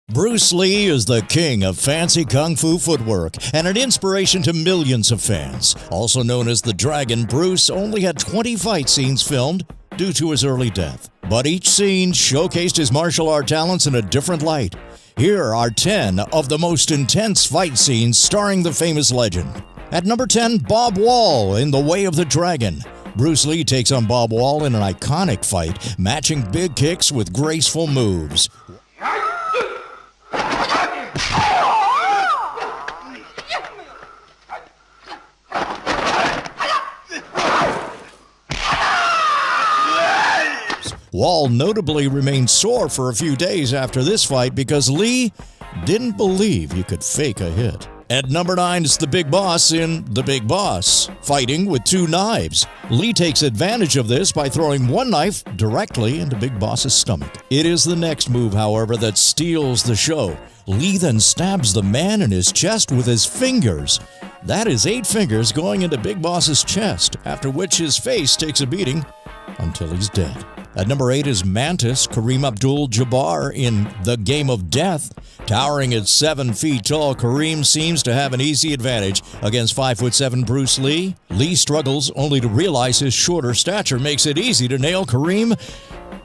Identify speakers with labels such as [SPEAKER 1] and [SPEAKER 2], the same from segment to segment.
[SPEAKER 1] Bruce Lee is the king of fancy kung fu footwork and an inspiration to millions of fans. Also known as the Dragon, Bruce only had 20 fight scenes filmed due to his early death. But each scene showcased his martial art talents in a different light. Here are 10 of the most intense fight scenes starring the famous legend. At number 10, Bob Wall in The Way of the Dragon. Bruce Lee takes on Bob Wall in an iconic fight, matching big kicks with graceful moves. Wall notably remained sore for a few days after this fight because Lee didn't believe he could fake a hit. At number 9 is the Big Boss in The Big Boss, fighting with 2 knives. Lee takes advantage of this by throwing one knife directly into Big Boss's stomach. It is the next move, however, that steals the show. Lee then stabs the man in his chest with his fingers. That is 8 fingers going into Big Boss's chest, after which his face takes a beating until he's dead. At number 8 is Mantis, Kareem Abdul-Jabbar in The Game of Death. Towering at 7 feet tall, Kareem seems to have an easy advantage against 5'7" Bruce Lee. Lee struggles only to realize his shorter stature makes it easy to nail Kareem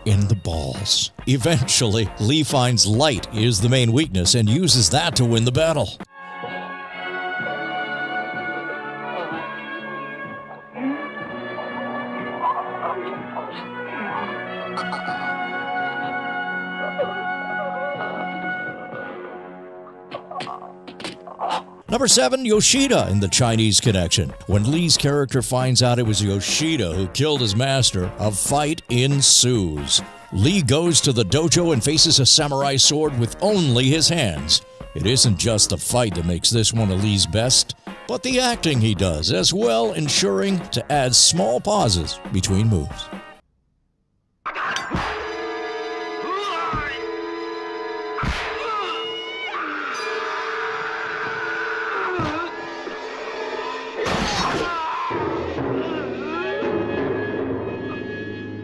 [SPEAKER 1] in the balls. Eventually, Lee finds light is the main weakness and uses that to win the battle. Number 7, Yoshida in The Chinese Connection. When Lee's character finds out it was Yoshida who killed his master, a fight ensues. Lee goes to the dojo and faces a samurai sword with only his hands. It isn't just the fight that makes this one of Lee's best, but the acting he does as well, ensuring to add small pauses between moves.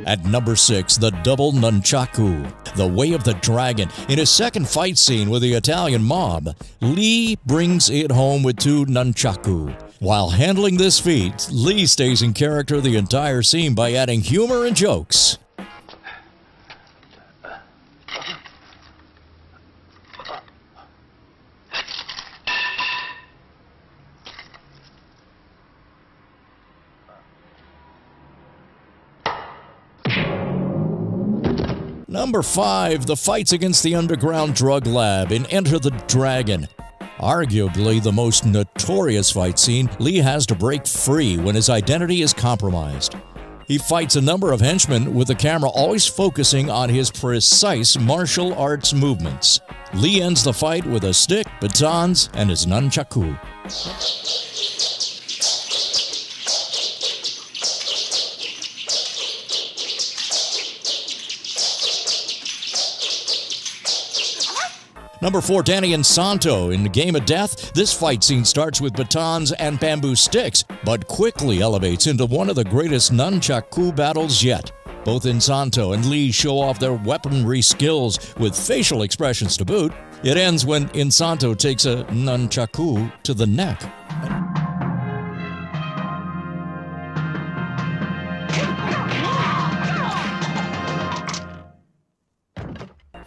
[SPEAKER 1] At number 6, the double nunchaku, The Way of the Dragon. In his second fight scene with the Italian mob, Lee brings it home with 2 nunchaku. While handling this feat, Lee stays in character the entire scene by adding humor and jokes. Number 5, the fights against the underground drug lab in Enter the Dragon. Arguably the most notorious fight scene, Lee has to break free when his identity is compromised. He fights a number of henchmen with the camera always focusing on his precise martial arts movements. Lee ends the fight with a stick, batons, and his nunchaku. Number 4, Danny and Santo in The Game of Death. This fight scene starts with batons and bamboo sticks, but quickly elevates into one of the greatest nunchaku battles yet. Both Insanto and Lee show off their weaponry skills with facial expressions to boot. It ends when Insanto takes a nunchaku to the neck.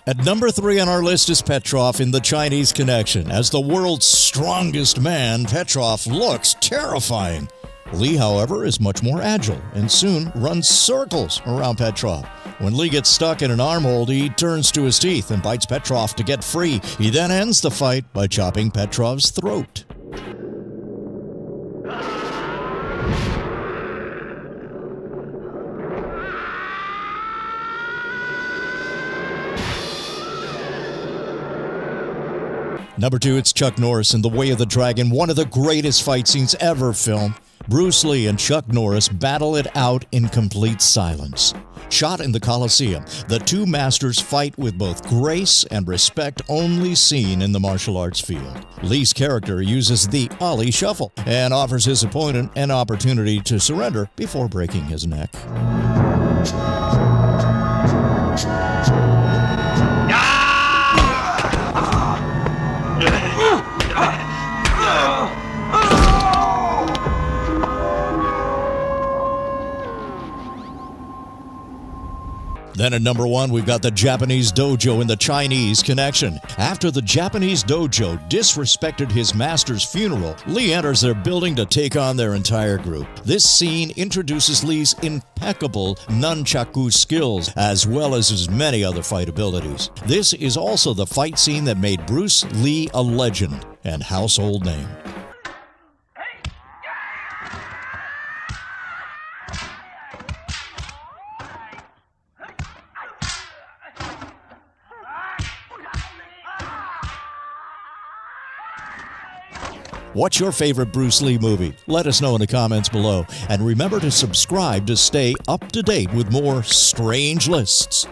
[SPEAKER 1] At number 3 on our list is Petrov in The Chinese Connection. As the world's strongest man, Petrov looks terrifying. Lee, however, is much more agile and soon runs circles around Petrov. When Lee gets stuck in an armhold, he turns to his teeth and bites Petrov to get free. He then ends the fight by chopping Petrov's throat. Number 2, it's Chuck Norris in The Way of the Dragon, one of the greatest fight scenes ever filmed. Bruce Lee and Chuck Norris battle it out in complete silence. Shot in the Coliseum, the 2 masters fight with both grace and respect only seen in the martial arts field. Lee's character uses the Ali Shuffle and offers his opponent an opportunity to surrender before breaking his neck. Then at number 1, we've got the Japanese dojo and the Chinese connection. After the Japanese dojo disrespected his master's funeral, Lee enters their building to take on their entire group. This scene introduces Lee's impeccable nunchaku skills, as well as his many other fight abilities. This is also the fight scene that made Bruce Lee a legend and household name. What's your favorite Bruce Lee movie? Let us know in the comments below. And remember to subscribe to stay up to date with more strange lists.